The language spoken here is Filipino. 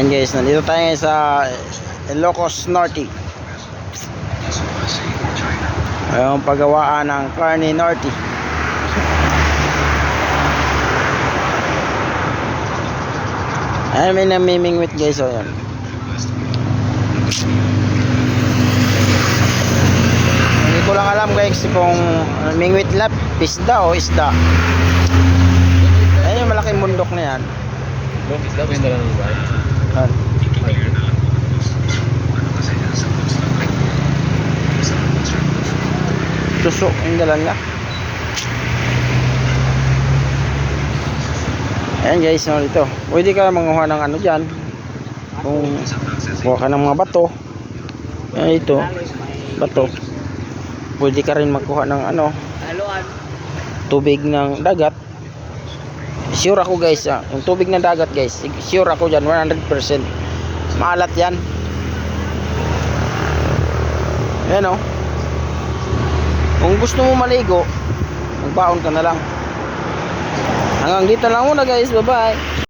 Ayan guys, nandito tayo ngayon sa Ilocos Norte. Ayun, paggawaan ng Carne Norte. Ayan, may namimingwit guys. O yan, hindi ko lang alam guys kung mingwit lap, pisda o isda. Ayan yung malaking bundok na yan. Isda ba yung dala ng bar? Tuso yung dala nila. Ayan guys, no, dito pwede ka manguha ng ano dyan, kung kuha ka ng mga bato. Ayan, ito bato. Pwede ka rin magkuha ng ano, tubig ng dagat. Sure ako guys, yung tubig ng dagat guys, sure ako dyan 100% maalat yan. Ayan o, kung gusto mo maligo, magbaon ka na lang. Hanggang dito lang muna guys, bye bye.